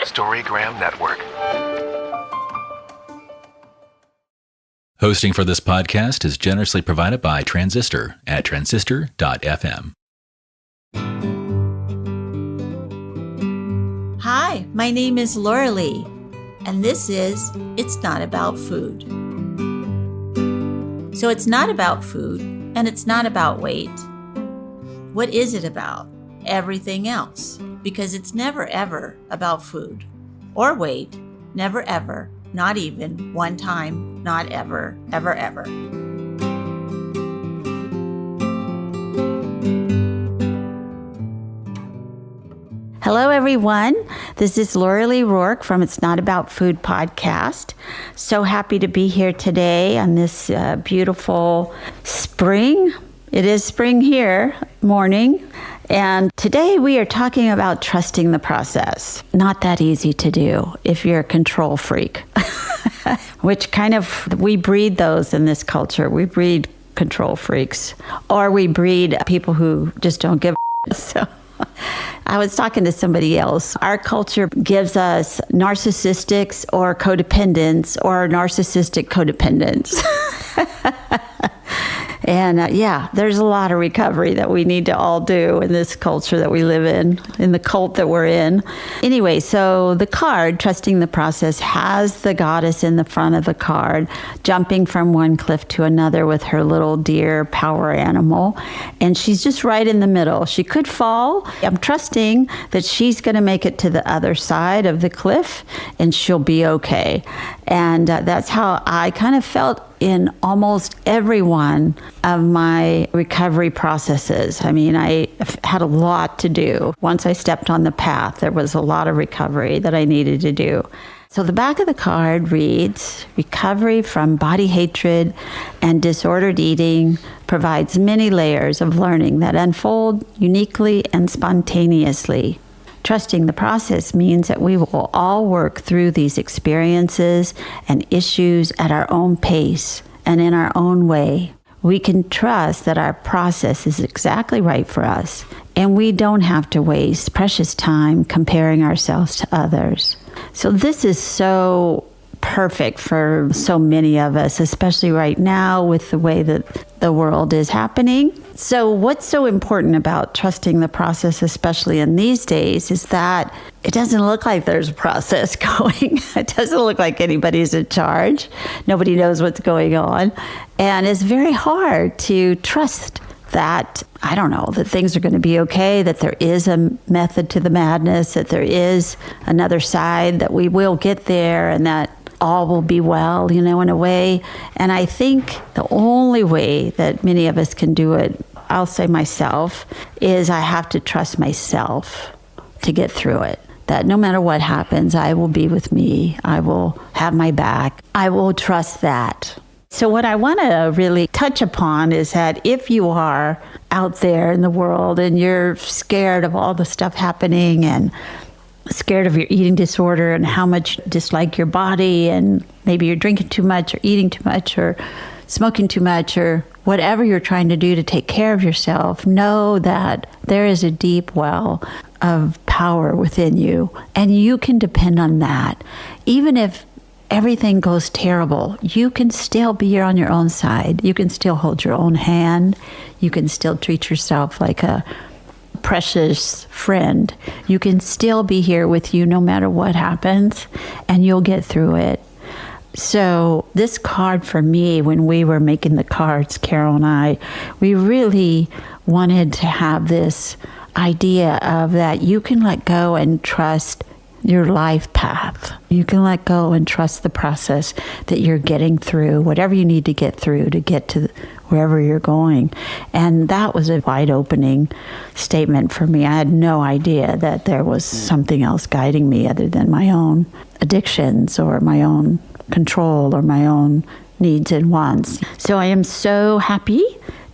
Storygram Network. Hosting for this podcast is generously provided by Transistor at transistor.fm. Hi, my name is Laurelee, and this is It's Not About Food. So it's not about food, and it's not about weight. What is it about? Everything else. Because it's never ever about food or weight. Never ever. Not even one time. Not ever. Ever, ever. Hello, everyone. This is Laurelee Roark from It's Not About Food podcast. So happy to be here today on this beautiful spring. It is spring here, morning. And today we are talking about trusting the process. Not that easy to do if you're a control freak, which we breed those in this culture. We breed control freaks, or we breed people who just don't give a so. I was talking to somebody else. Our culture gives us narcissistics or codependents or narcissistic codependents. And there's a lot of recovery that we need to all do in this culture that we live in the cult that we're in. Anyway, so the card, Trusting the Process, has the goddess in the front of the card, jumping from one cliff to another with her little deer power animal. And she's just right in the middle. She could fall. I'm trusting that she's going to make it to the other side of the cliff and she'll be okay. And that's how I kind of felt in almost every one of my recovery processes. I mean, I had a lot to do. Once I stepped on the path, there was a lot of recovery that I needed to do. So the back of the card reads, recovery from body hatred and disordered eating provides many layers of learning that unfold uniquely and spontaneously. Trusting the process means that we will all work through these experiences and issues at our own pace and in our own way. We can trust that our process is exactly right for us, and we don't have to waste precious time comparing ourselves to others. So this is so perfect for so many of us, especially right now with the way that the world is happening. So what's so important about trusting the process, especially in these days, is that it doesn't look like there's a process going. It doesn't look like anybody's in charge. Nobody knows what's going on. And it's very hard to trust that, that things are going to be okay, that there is a method to the madness, that there is another side, that we will get there, and that all will be well, in a way. And I think the only way that many of us can do it, I'll say myself, is I have to trust myself to get through it. That no matter what happens, I will be with me. I will have my back. I will trust that. So what I want to really touch upon is that if you are out there in the world and you're scared of all the stuff happening and scared of your eating disorder and how much you dislike your body, and maybe you're drinking too much or eating too much or smoking too much or whatever you're trying to do to take care of yourself, know that there is a deep well of power within you, and you can depend on that. Even if everything goes terrible, you can still be on your own side. You can still hold your own hand. You can still treat yourself like a precious friend. You can still be here with you no matter what happens, and you'll get through it. So this card for me, when we were making the cards, Carol and I, we really wanted to have this idea of that you can let go and trust your life path. You can let go and trust the process that you're getting through, whatever you need to get through to get to wherever you're going. And that was a wide opening statement for me. I had no idea that there was something else guiding me other than my own addictions or my own control or my own needs and wants. So I am so happy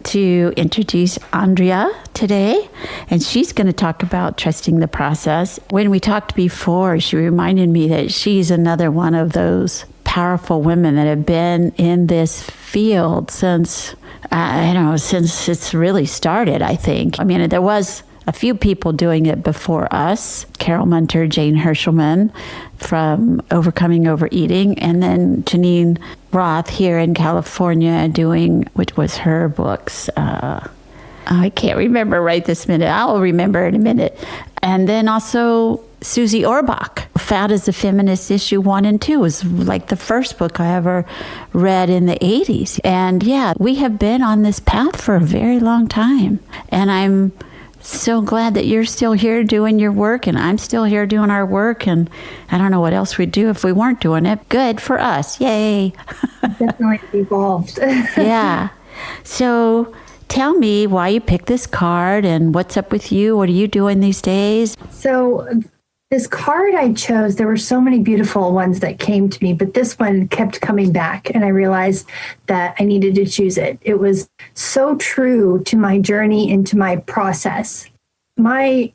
to introduce Andrea today, and she's going to talk about trusting the process. When we talked before, she reminded me that she's another one of those powerful women that have been in this field since it's really started, I think. I mean, there was a few people doing it before us. Carol Munter, Jane Hershelman from Overcoming Overeating, and then Janine Roth here in California doing, which was her books. I can't remember right this minute. I'll remember in a minute. And then also Susie Orbach, Fat is a Feminist Issue 1 and 2 was like the first book I ever read in the 80s. And yeah, we have been on this path for a very long time. And I'm so glad that you're still here doing your work and I'm still here doing our work. And I don't know what else we'd do if we weren't doing it. Good for us. Yay. Definitely evolved. Yeah. So tell me why you picked this card and what's up with you. What are you doing these days? So this card I chose, there were so many beautiful ones that came to me, but this one kept coming back and I realized that I needed to choose it. It was so true to my journey and to my process. My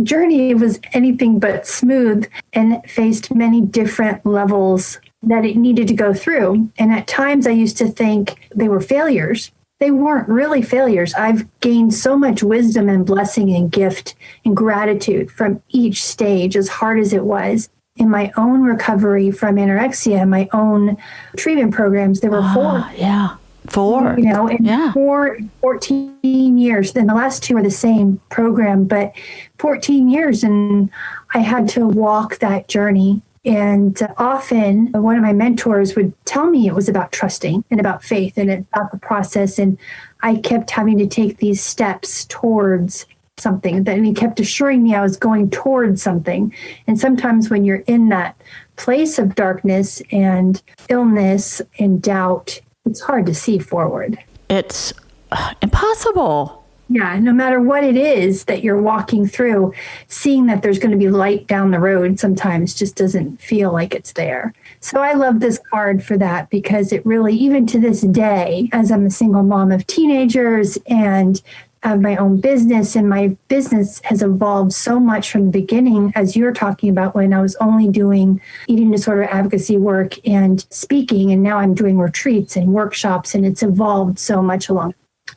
journey was anything but smooth and faced many different levels that it needed to go through. And at times I used to think they were failures. They weren't really failures. I've gained so much wisdom and blessing and gift and gratitude from each stage, as hard as it was. In my own recovery from anorexia, my own treatment programs, there were 4. Yeah. 4. You know, in 14 years. Then the last 2 are the same program, but 14 years. And I had to walk that journey. And often one of my mentors would tell me it was about trusting and about faith and about the process. And I kept having to take these steps towards something. And he kept assuring me I was going towards something. And sometimes when you're in that place of darkness and illness and doubt, it's hard to see forward. It's impossible. Yeah, no matter what it is that you're walking through, seeing that there's going to be light down the road sometimes just doesn't feel like it's there. So I love this card for that because it really, even to this day, as I'm a single mom of teenagers and have my own business, and my business has evolved so much from the beginning, as you're talking about, when I was only doing eating disorder advocacy work and speaking, and now I'm doing retreats and workshops, and it's evolved so much along.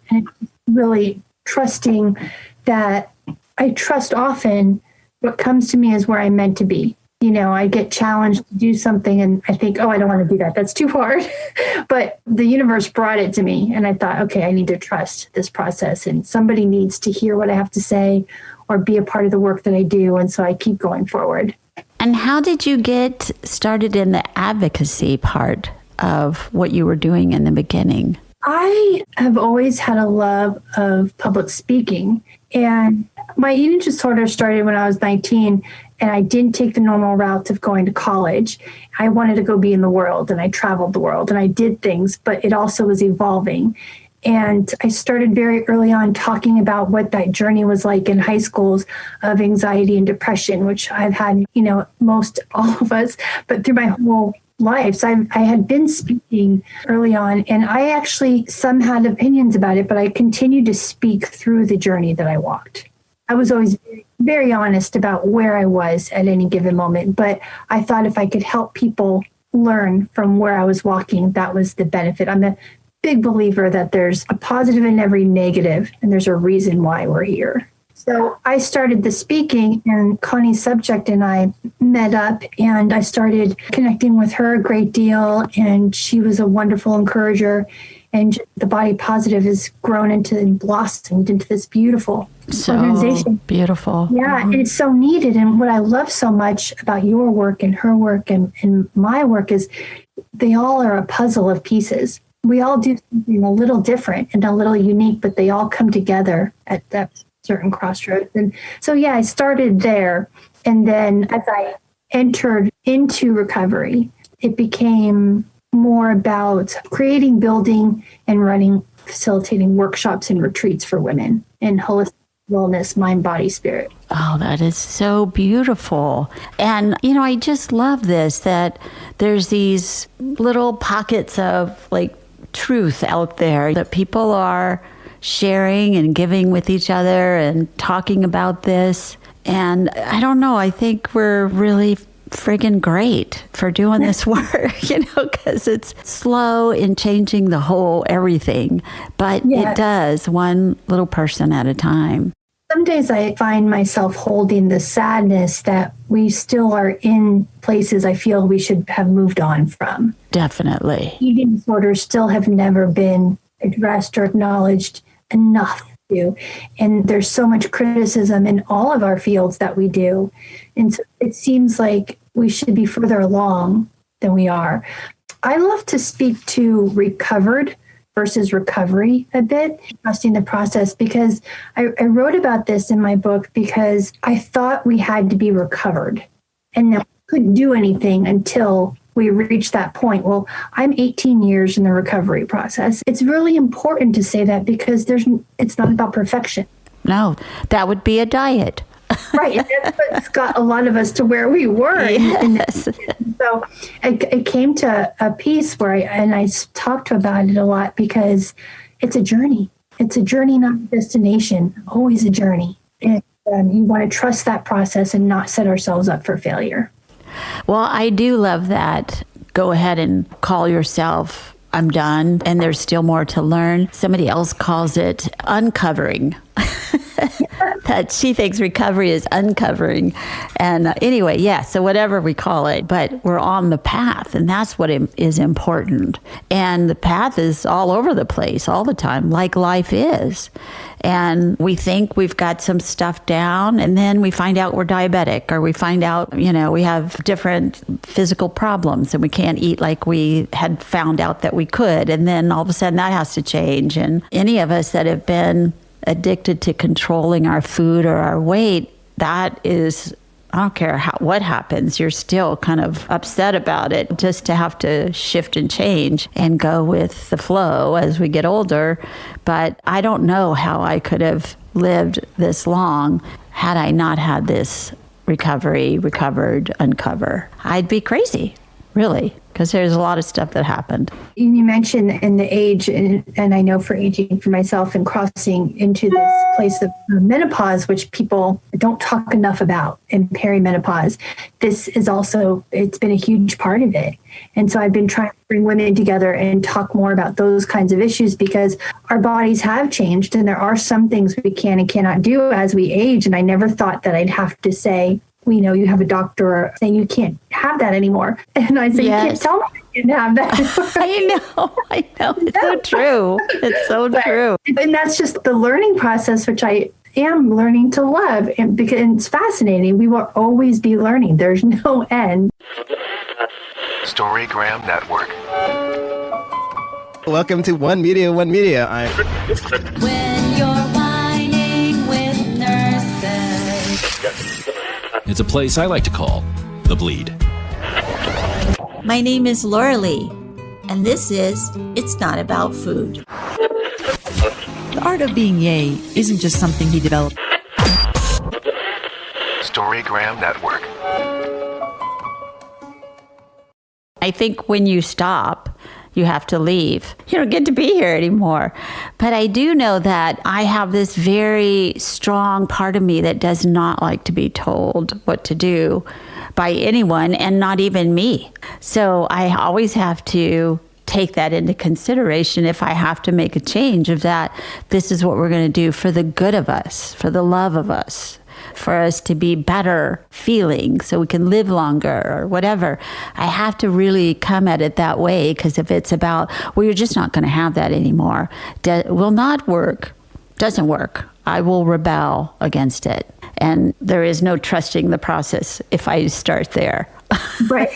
And it's really trusting that I trust often what comes to me is where I'm meant to be. You know, I get challenged to do something and I think, oh, I don't want to do that. That's too hard. But the universe brought it to me. And I thought, okay, I need to trust this process and somebody needs to hear what I have to say or be a part of the work that I do. And so I keep going forward. And how did you get started in the advocacy part of what you were doing in the beginning? I have always had a love of public speaking, and my eating disorder started when I was 19, and I didn't take the normal route of going to college. I wanted to go be in the world, and I traveled the world, and I did things, but it also was evolving. And I started very early on talking about what that journey was like in high schools of anxiety and depression, which I've had, you know, most all of us, but through my whole life. So I had been speaking early on, and I actually, some had opinions about it, but I continued to speak through the journey that I walked. I was always very honest about where I was at any given moment, but I thought if I could help people learn from where I was walking, that was the benefit. I'm a big believer that there's a positive in every negative, and there's a reason why we're here. So I started the speaking, and Connie's subject and I met up, and I started connecting with her a great deal, and she was a wonderful encourager. And the Body Positive has grown into and blossomed into this beautiful organization. Beautiful. Yeah, and it's so needed. And what I love so much about your work and her work and my work is they all are a puzzle of pieces. We all do something a little different and a little unique, but they all come together at that certain crossroads. And so, yeah, I started there. And then as I entered into recovery, it became more about creating, building, and running, facilitating workshops and retreats for women in holistic wellness, mind, body, spirit. Oh, that is so beautiful. And, you know, I just love this, that there's these little pockets of like truth out there that people are sharing and giving with each other and talking about this. And I don't know, I think we're really friggin' great for doing this work, you know, because it's slow in changing the whole everything, but it does one little person at a time. some days I find myself holding the sadness that we still are in places I feel we should have moved on from. Definitely. Eating disorders still have never been addressed or acknowledged enough. And there's so much criticism in all of our fields that we do. And so it seems like we should be further along than we are. I love to speak to recovered versus recovery a bit, trusting the process, because I wrote about this in my book because I thought we had to be recovered and that we couldn't do anything until we reached that point. Well, I'm 18 years in the recovery process. It's really important to say that because it's not about perfection. No, that would be a diet. Right. And that's what's got a lot of us to where we were. Yes. And so it came to a piece where I talked about it a lot because it's a journey. It's a journey, not a destination, always a journey. And you want to trust that process and not set ourselves up for failure. Well, I do love that. Go ahead and call yourself, I'm done, and there's still more to learn. Somebody else calls it uncovering. That she thinks recovery is uncovering. And anyway, yeah, so whatever we call it, but we're on the path, and that's what is important. And the path is all over the place all the time, like life is. And we think we've got some stuff down, and then we find out we're diabetic, or we find out, we have different physical problems and we can't eat like we had found out that we could. And then all of a sudden that has to change. And any of us that have been addicted to controlling our food or our weight, that is, I don't care what happens, you're still kind of upset about it. Just to have to shift and change and go with the flow as we get older. But I don't know how I could have lived this long had I not had this uncover. I'd be crazy, really, because there's a lot of stuff that happened. You mentioned in the age, and I know for aging for myself and crossing into this place of menopause, which people don't talk enough about, in perimenopause, this is also, it's been a huge part of it. And so I've been trying to bring women together and talk more about those kinds of issues because our bodies have changed and there are some things we can and cannot do as we age. And I never thought that I'd have to say, you have a doctor saying you can't have that anymore. And I say, You can't tell me I can't have that anymore. I know. It's so true. It's so true. And that's just the learning process, which I am learning to love. And because it's fascinating. We will always be learning. There's no end. Storygram Network. Welcome to One Media. When you're whining with nurses. It's a place I like to call The Bleed. My name is Laurelee, and this is It's Not About Food. The art of being yay isn't just something he developed. Storygram Network. I think when you stop, you have to leave. You don't get to be here anymore. But I do know that I have this very strong part of me that does not like to be told what to do by anyone, and not even me. So I always have to take that into consideration if I have to make a change of that. This is what we're going to do for the good of us, for the love of us, for us to be better feeling so we can live longer or whatever. I have to really come at it that way, because if it's about, you're just not going to have that anymore, will not work, doesn't work, I will rebel against it. And there is no trusting the process if I start there. Right.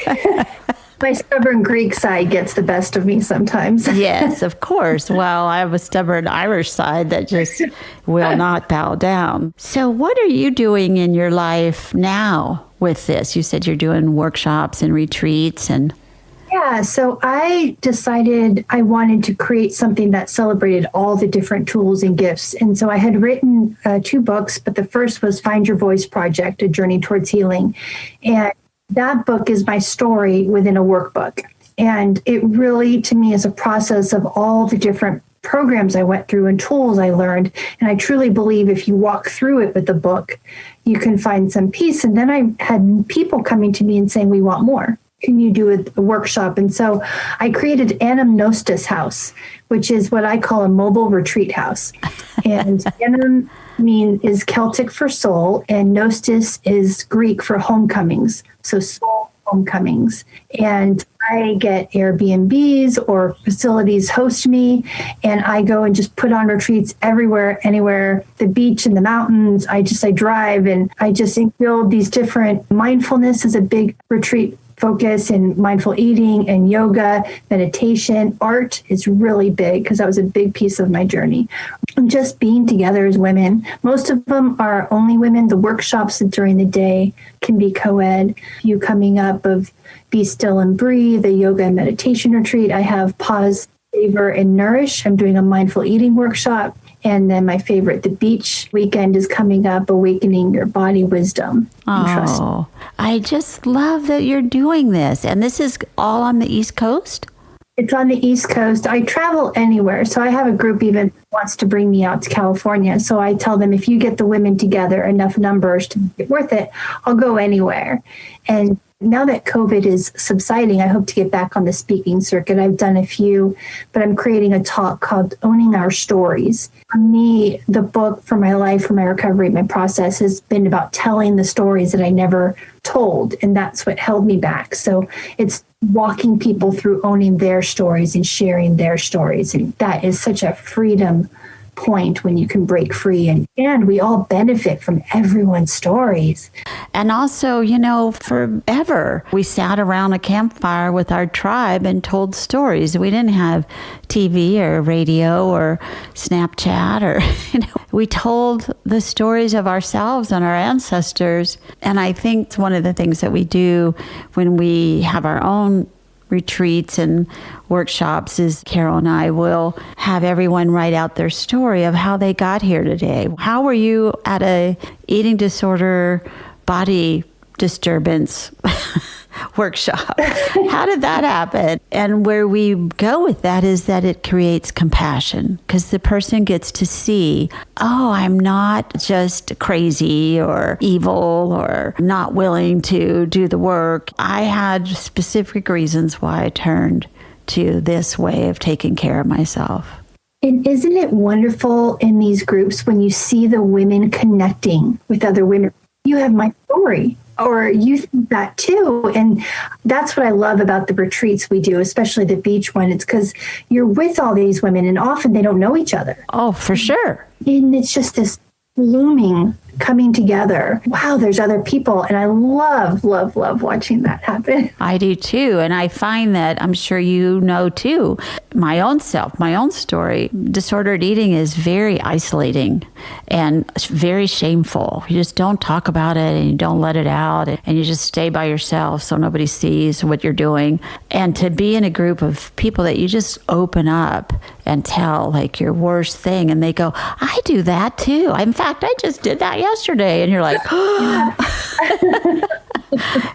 My stubborn Greek side gets the best of me sometimes. Yes, of course. Well, I have a stubborn Irish side that just will not bow down. So what are you doing in your life now with this? You said you're doing workshops and retreats and... Yeah, so I decided I wanted to create something that celebrated all the different tools and gifts. And so I had written 2 books, but the first was Find Your Voice Project, A Journey Towards Healing. And that book is my story within a workbook. And it really, to me, is a process of all the different programs I went through and tools I learned. And I truly believe if you walk through it with the book, you can find some peace. And then I had people coming to me and saying, we want more. Can you do a workshop? And so I created Anamnostis House, which is what I call a mobile retreat house. And is Celtic for soul, and Gnostis is Greek for homecomings. So soul homecomings. And I get Airbnbs or facilities host me, and I go and just put on retreats everywhere, anywhere, the beach and the mountains. I drive, and I just build these different. Mindfulness is a big retreat focus, and mindful eating and yoga, meditation. Art is really big because that was a big piece of my journey. And just being together as women. Most of them are only women. The workshops during the day can be co-ed. You coming up of Be Still and Breathe, the yoga and meditation retreat. I have Pause, Savor, and Nourish. I'm doing a mindful eating workshop. And then my favorite, the beach weekend is coming up, Awakening Your Body Wisdom and Trust. Oh, I just love that you're doing this. And this is all on the East Coast? It's on the East Coast. I travel anywhere. So I have a group even wants to bring me out to California. So I tell them, if you get the women together, enough numbers to make it worth it, I'll go anywhere. And now that COVID is subsiding, I hope to get back on the speaking circuit. I've done a few, but I'm creating a talk called Owning Our Stories. For me, the book for my life, for my recovery, my process has been about telling the stories that I never told. And that's what held me back. So it's walking people through owning their stories and sharing their stories. And that is such a freedom point when you can break free, and we all benefit from everyone's stories. And also, forever we sat around a campfire with our tribe and told stories. We didn't have TV or radio or Snapchat or, we told the stories of ourselves and our ancestors. And I think it's one of the things that we do when we have our own retreats and workshops is Carol and I will have everyone write out their story of how they got here today. How were you at a eating disorder, body disturbance workshop? How did that happen? And where we go with that is that it creates compassion, because the person gets to see, oh, I'm not just crazy or evil or not willing to do the work. I had specific reasons why I turned to this way of taking care of myself. And isn't it wonderful in these groups when you see the women connecting with other women? You have my story, or you think that too. And that's what I love about the retreats we do, especially the beach one. It's because you're with all these women and often they don't know each other. Oh, for sure. And it's just this blooming coming together. Wow, there's other people. And I love, love, love watching that happen. I do too. And I find that, I'm sure you know too, my own self, my own story, disordered eating is very isolating and very shameful. You just don't talk about it and you don't let it out and you just stay by yourself so nobody sees what you're doing. And to be in a group of people that you just open up and tell like your worst thing, and they go, I do that too. In fact, I just did that yesterday. And you're like,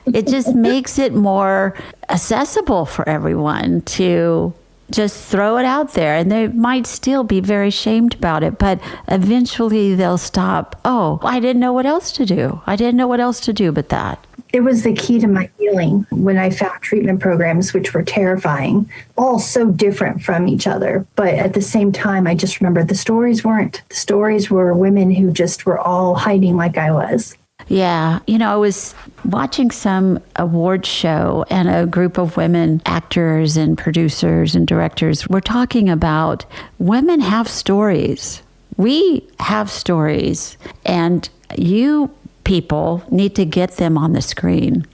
it just makes it more accessible for everyone to just throw it out there. And they might still be very shamed about it, but eventually they'll stop. Oh, I didn't know what else to do. I didn't know what else to do but that. It was the key to my healing when I found treatment programs, which were terrifying, all so different from each other. But at the same time, I just remember the stories weren't. The stories were women who just were all hiding like I was. Yeah. I was watching some award show and a group of women actors and producers and directors were talking about women have stories. We have stories, and you people need to get them on the screen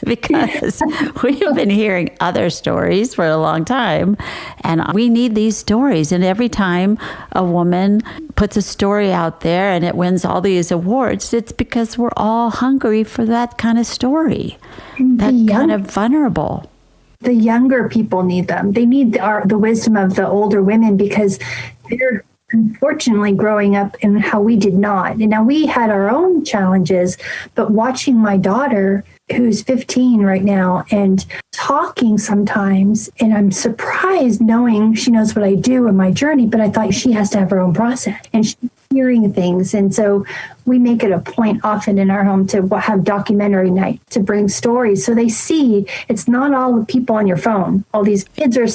because we've been hearing other stories for a long time, and we need these stories. And every time a woman puts a story out there and it wins all these awards, it's because we're all hungry for that kind of story, that kind of vulnerable. The younger people need them. They need the wisdom of the older women because they're unfortunately growing up in how we did not. And now we had our own challenges, but watching my daughter, who's 15 right now, and talking sometimes, and I'm surprised knowing she knows what I do in my journey, but I thought she has to have her own process and she's hearing things. And so we make it a point often in our home to have documentary night, to bring stories so they see it's not all the people on your phone. All these kids are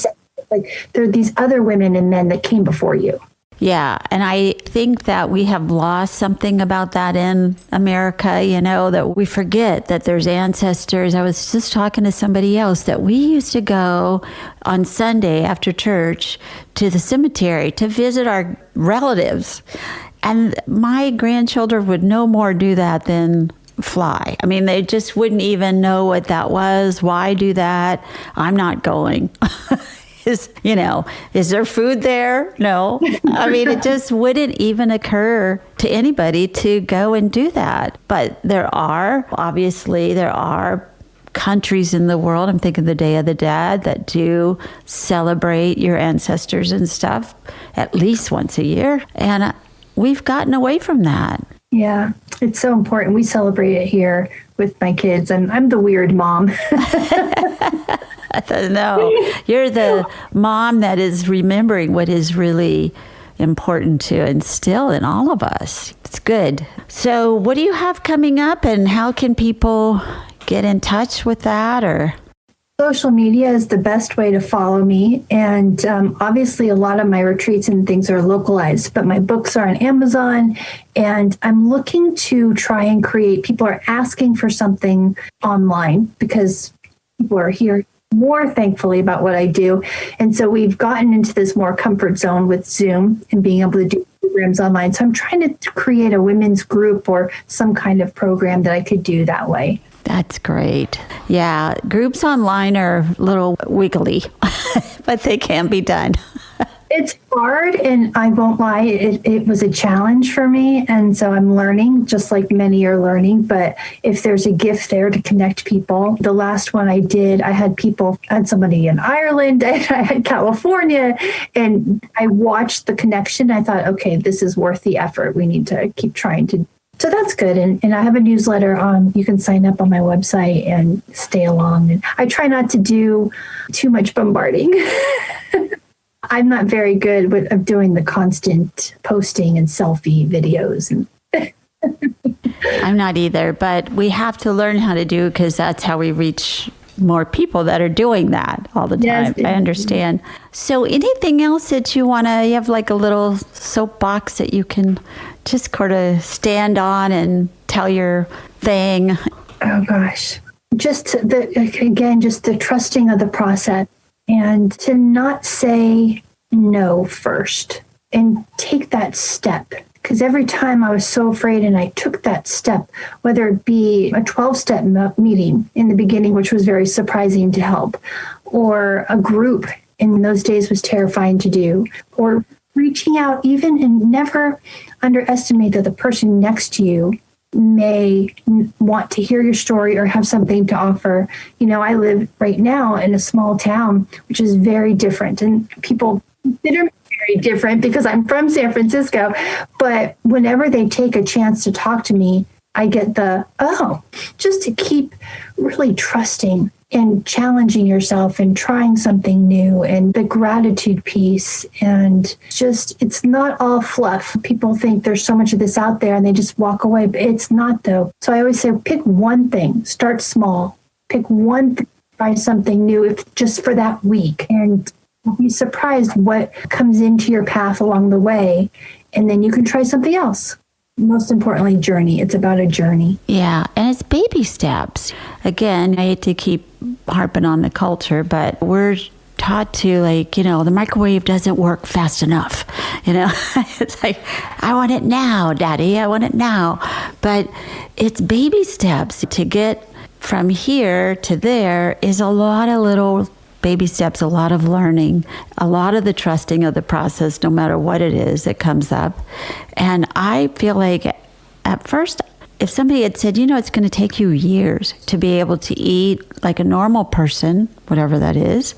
like, there are these other women and men that came before you. Yeah, and I think that we have lost something about that in America, that we forget that there's ancestors. I was just talking to somebody else that we used to go on Sunday after church to the cemetery to visit our relatives. And my grandchildren would no more do that than fly. I mean, they just wouldn't even know what that was. Why do that? I'm not going. Is there food there? No. I mean, it just wouldn't even occur to anybody to go and do that. But there are countries in the world, I'm thinking the Day of the Dead, that do celebrate your ancestors and stuff at least once a year. And we've gotten away from that. Yeah, it's so important. We celebrate it here with my kids, and I'm the weird mom. No, you're the mom that is remembering what is really important to instill in all of us. It's good. So what do you have coming up, and how can people get in touch with that? Or social media is the best way to follow me. And obviously a lot of my retreats and things are localized, but my books are on Amazon, and I'm looking to try and people are asking for something online because people are here more thankfully about what I do. And so we've gotten into this more comfort zone with Zoom and being able to do programs online. So I'm trying to create a women's group or some kind of program that I could do that way. That's great. Yeah, groups online are a little wiggly, but they can be done. It's hard, and I won't lie, it was a challenge for me. And so I'm learning, just like many are learning. But if there's a gift there to connect people, the last one I did, I had somebody in Ireland, I had California, and I watched the connection. I thought, okay, this is worth the effort. We need to keep trying to. So that's good. And I have a newsletter you can sign up on my website and stay along. And I try not to do too much bombarding. I'm not very good with doing the constant posting and selfie videos. I'm not either, but we have to learn how to do it because that's how we reach more people that are doing that all the time. Yes, I understand. So anything else that you have like a little soapbox that you can just sort of stand on and tell your thing? Oh gosh. Just the trusting of the process, and to not say no first and take that step. Because every time I was so afraid and I took that step, whether it be a 12-step meeting in the beginning, which was very surprising to help, or a group in those days was terrifying to do, or reaching out even, and never underestimate that the person next to you may want to hear your story or have something to offer. I live right now in a small town, which is very different, and people consider me very different because I'm from San Francisco. But whenever they take a chance to talk to me, I get just to keep really trusting and challenging yourself and trying something new, and the gratitude piece. And just, it's not all fluff. People think there's so much of this out there and they just walk away, but it's not though. So I always say, pick one thing, start small, pick one thing, try something new, if just for that week, and you'll be surprised what comes into your path along the way. And then you can try something else. Most importantly, journey. It's about a journey. Yeah, and it's baby steps. Again, I hate to keep harping on the culture, but we're taught to, the microwave doesn't work fast enough. It's like, I want it now, Daddy. I want it now. But it's baby steps. To get from here to there is a lot of little baby steps, a lot of learning, a lot of the trusting of the process, no matter what it is that comes up. And I feel like at first, if somebody had said, it's going to take you years to be able to eat like a normal person, whatever that is,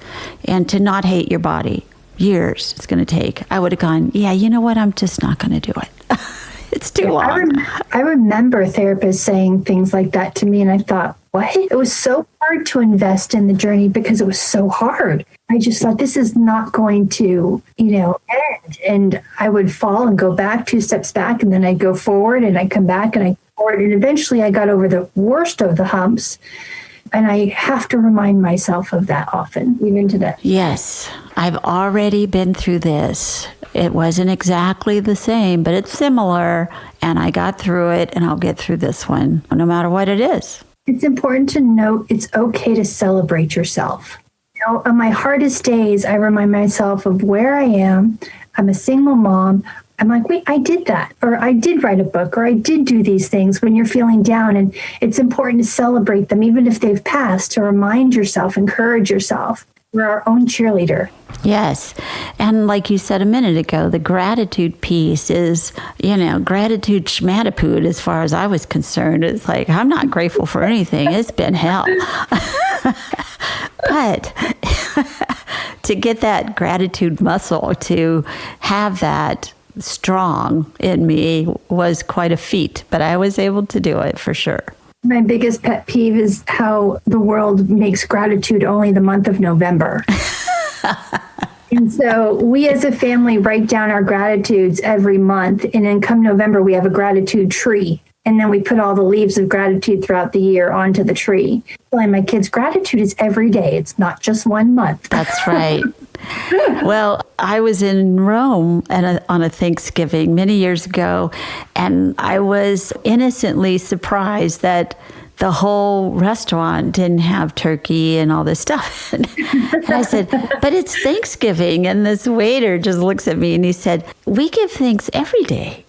and to not hate your body, years it's going to take, I would have gone, yeah, you know what? I'm just not going to do it. It's too long. I remember therapists saying things like that to me, and I thought, what? It was so hard to invest in the journey because it was so hard. I just thought, this is not going to, end. And I would fall and go back 2 steps back, and then I'd go forward and I'd come back and I'd go forward. And eventually I got over the worst of the humps. And I have to remind myself of that often, even today. Yes, I've already been through this. It wasn't exactly the same, but it's similar. And I got through it, and I'll get through this one, no matter what it is. It's important to note it's okay to celebrate yourself. You know, on my hardest days, I remind myself of where I am. I'm a single mom. I'm like, wait, I did that, or I did write a book, or I did do these things when you're feeling down. And it's important to celebrate them, even if they've passed, to remind yourself, encourage yourself. We're our own cheerleader. Yes. And like you said a minute ago, the gratitude piece is, gratitude schmatapood as far as I was concerned. It's like, I'm not grateful for anything. It's been hell. But to get that gratitude muscle, to have that strong in me was quite a feat, but I was able to do it for sure. My biggest pet peeve is how the world makes gratitude only the month of November. And so we as a family write down our gratitudes every month. And then come November, we have a gratitude tree. And then we put all the leaves of gratitude throughout the year onto the tree. Telling my kids, gratitude is every day. It's not just one month. That's right. Well, I was in Rome on a Thanksgiving many years ago, and I was innocently surprised that the whole restaurant didn't have turkey and all this stuff. And I said, but it's Thanksgiving. And this waiter just looks at me and he said, we give thanks every day.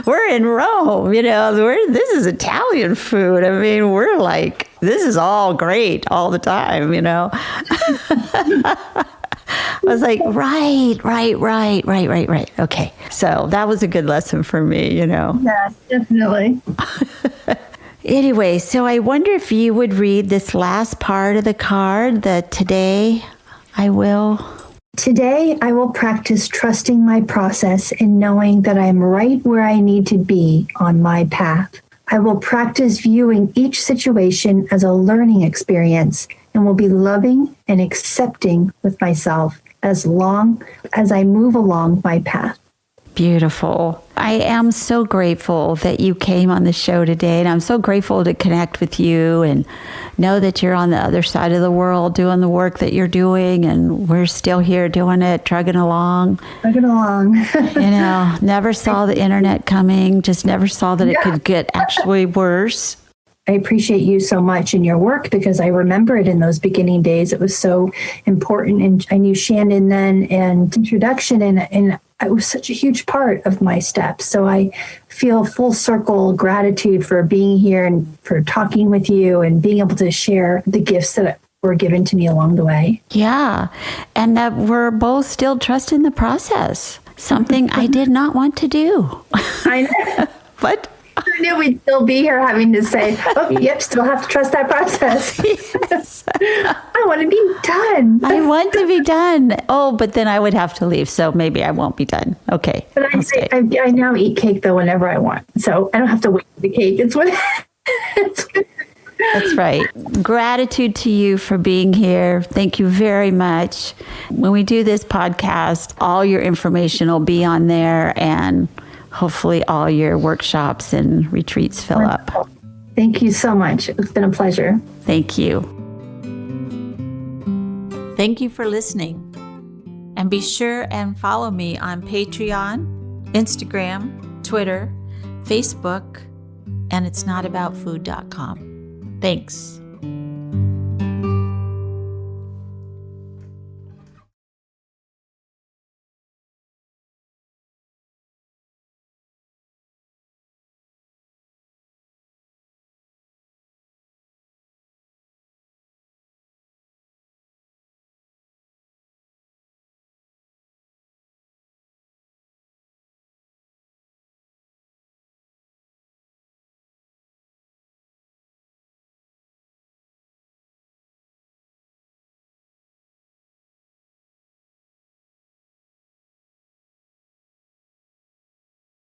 we're in Rome, this is Italian food. I mean, we're like, this is all great all the time, I was like, right. Okay. So that was a good lesson for me, Yes, definitely. Anyway, so I wonder if you would read this last part of the card, that today I will. Today, I will practice trusting my process and knowing that I am right where I need to be on my path. I will practice viewing each situation as a learning experience and will be loving and accepting with myself as long as I move along my path. Beautiful. I am so grateful that you came on the show today, and I'm so grateful to connect with you and know that you're on the other side of the world doing the work that you're doing, and we're still here doing it, trugging along. Never saw the internet coming, just never saw that it could get actually worse. I appreciate you so much in your work because I remember it in those beginning days. It was so important. And I knew Shannon then and introduction, and it was such a huge part of my steps. So I feel full circle gratitude for being here and for talking with you and being able to share the gifts that were given to me along the way. Yeah. And that we're both still trusting the process. Something I did not want to do. I know. But I knew we'd still be here having to say, still have to trust that process. Yes. I want to be done. I want to be done. Oh, but then I would have to leave, so maybe I won't be done. Okay. But I now eat cake, though, whenever I want. So I don't have to wait for the cake. That's right. Gratitude to you for being here. Thank you very much. When we do this podcast, all your information will be on there, and hopefully all your workshops and retreats fill up. Thank you so much. It's been a pleasure. Thank you. Thank you for listening. And be sure and follow me on Patreon, Instagram, Twitter, Facebook, and itsnotaboutfood.com. Thanks.